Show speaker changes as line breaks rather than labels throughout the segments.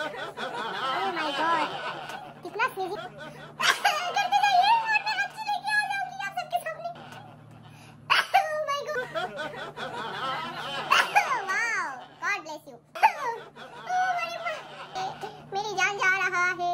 Oh my God, कितना स्नीजी करते जाइए और मैं अच्छी लेके आ जाऊंगी आप सबके सामने। Oh my god, wow, god bless you. मेरी जान जा रहा है,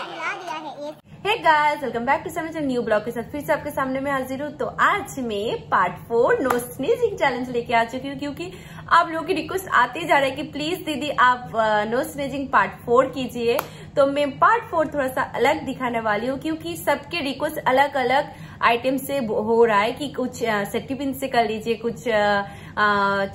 मिला दिया है ये।
Hey guys, welcome back to समझ न्यू ब्लॉग के साथ फिर से आपके सामने मैं हाजिर हूँ। तो आज मैं पार्ट 4 नो स्नीजिंग चैलेंज लेके आ चुकी हूँ, क्योंकि आप लोगों की रिक्वेस्ट आते जा रहा है कि प्लीज दीदी आप नो स्नीजिंग पार्ट 4 कीजिए। तो मैं पार्ट 4 थोड़ा सा अलग दिखाने वाली हूँ, क्योंकि सबके रिक्वेस्ट अलग अलग आइटम से हो रहा है कि कुछ सेफ्टी पिन से कर लीजिए, कुछ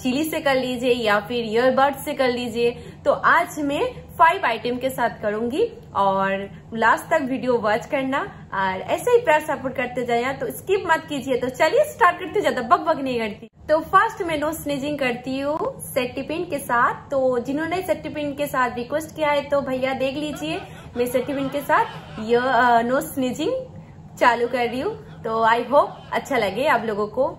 चिली से कर लीजिए या फिर ईयरबड से कर लीजिए। तो आज मैं 5 आइटम के साथ करूंगी और लास्ट तक वीडियो वॉच करना और ऐसे ही प्यार सपोर्ट करते जाए, तो स्किप मत कीजिए। तो चलिए स्टार्ट करते, ज्यादा बक बक नहीं करती। तो फर्स्ट मैं नो स्नीजिंग करती हूँ सेफ्टी पिन के साथ। तो जिन्होंने सेफ्टी पिन के साथ रिक्वेस्ट किया है तो भैया देख लीजिए, मैं सेफ्टी पिन के साथ ये नो स्नीजिंग चालू कर रही हूँ। तो आई होप अच्छा लगे आप लोगों को।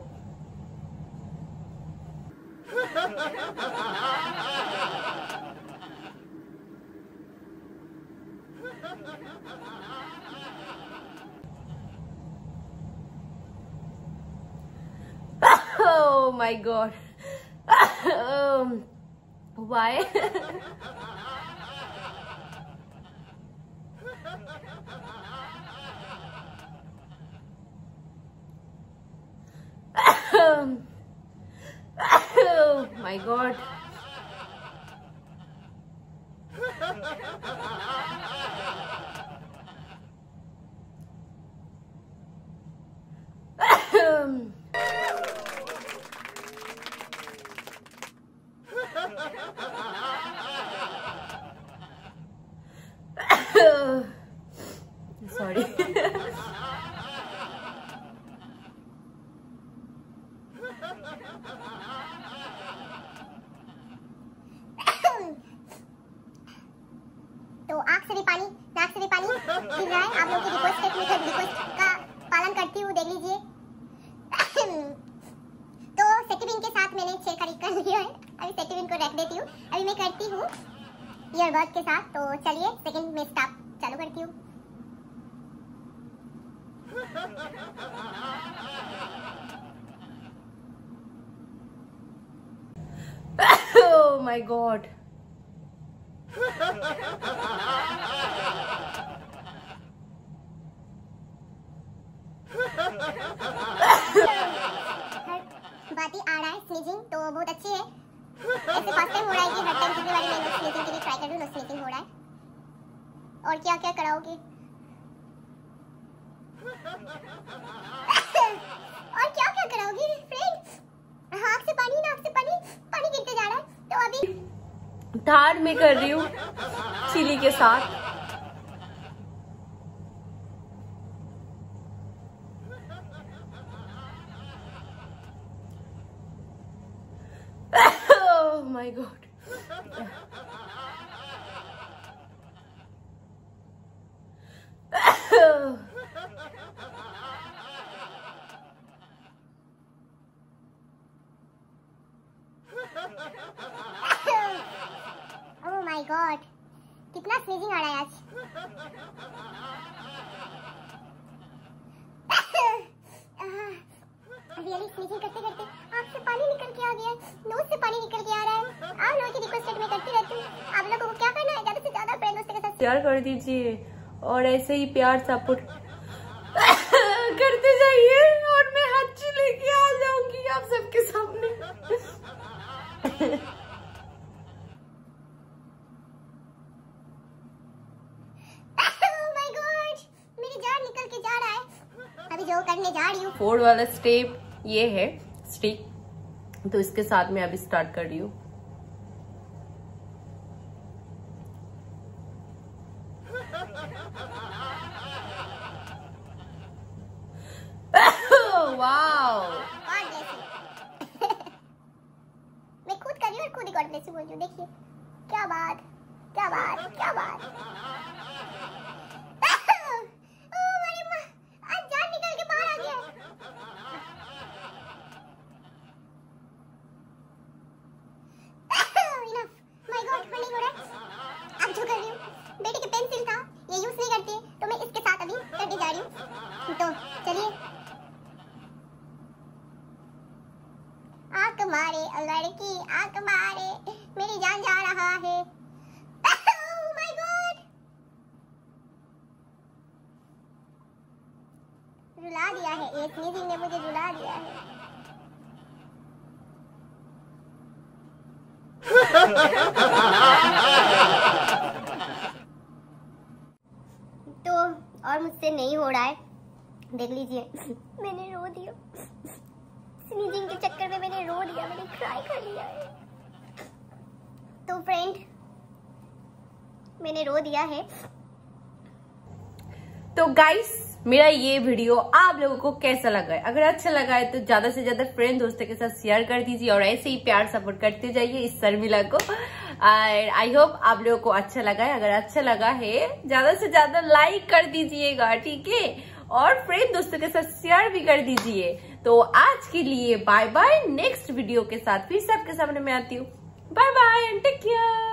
Oh my god. Why? Oh my god. Sorry.
तो आँख से भी पानी, नाक से भी पानी गिर रहा है। आप लोगों की रिक्वेस्ट का पालन करती हूँ, देख लीजिए। तो सेफ्टी पिन के साथ मैंने 6 खरीद कर लिया है। अभी सेफ्टी पिन को रख देती हूँ। अभी मैं करती हूँ ईयरबड के साथ। तो चलिए सेकंड में स्टार्ट चालू करती हूँ।
Oh my god.
बात ही आ रहा है स्नीजिंग, तो बहुत अच्छी है। ऐसे फर्स्ट टाइम हो रहा है कि हर टाइम कितनी बारी मैं स्नीजिंग के लिए ट्राई कर रही हूँ, स्नीजिंग हो रहा है। और क्या क्या कराओगे? और क्या क्या कराओगे फ्रेंड्स? आँख से पानी, नाक से पानी, पानी गिरते जा रहा है। तो अभी
थर्ड में कर रही हूँ चिली के साथ। Oh my god.
Oh my God, कितना स्नीजिंग आ रहा है आज। रियली स्नीजिंग करते करते आँख से पानी निकल के आ गया है, नोज से पानी निकल के आ रहा है। आप लोगों की रिक्वेस्ट मैं करती रहती हूँ। आप लोगों को क्या करना है, ज्यादा से ज्यादा फ्रेंड दोस्तों के साथ
प्यार कर दीजिए और ऐसे ही प्यार सपोर्ट करते जाइए और मैं हच्ची लेके आ जाऊंगी आप सबके सामने।
मेरी जान निकल के जा रहा है। अभी जो करने जा रही हूँ
4 वाला स्टेप ये है स्टिक, तो इसके साथ मैं अभी स्टार्ट कर रही हूँ। वाओ,
मैं खुद कर रही हूँ और खुद ही गॉड ब्लेस यू बोल रही हूँ। देखिए क्या बात, क्या बात, क्या बात। आज जान निकल के बाहर आ गया। Enough, my God, रही हूँ। तो चलिए, आंख मारे लड़की, आंख मारे, मेरी जान जा रहा है। Oh my God! रुला दिया है, ये स्नीजिंग ने मुझे रुला दिया है। तो और मुझसे नहीं हो रहा है, देख लीजिए मैंने रो दिया, स्नीजिंग के चक्कर में मैंने रो दिया, मैंने क्राई कर लिया है। तो फ्रेंड, मैंने रो दिया है।
तो गाइस, मेरा ये वीडियो आप लोगों को कैसा लगा है? अगर अच्छा लगा है तो ज्यादा से ज्यादा फ्रेंड दोस्तों के साथ शेयर कर दीजिए और ऐसे ही प्यार सपोर्ट करते जाइए इस शर्मिला को। आई होप आप लोगों को अच्छा लगा है। अगर अच्छा लगा है ज्यादा से ज्यादा लाइक कर दीजिएगा, ठीक है? और फ्रेंड दोस्तों के साथ शेयर भी कर दीजिए। तो आज के लिए बाय बाय। नेक्स्ट वीडियो के साथ फिर से आपके सामने में आती हूँ। Bye bye and take care.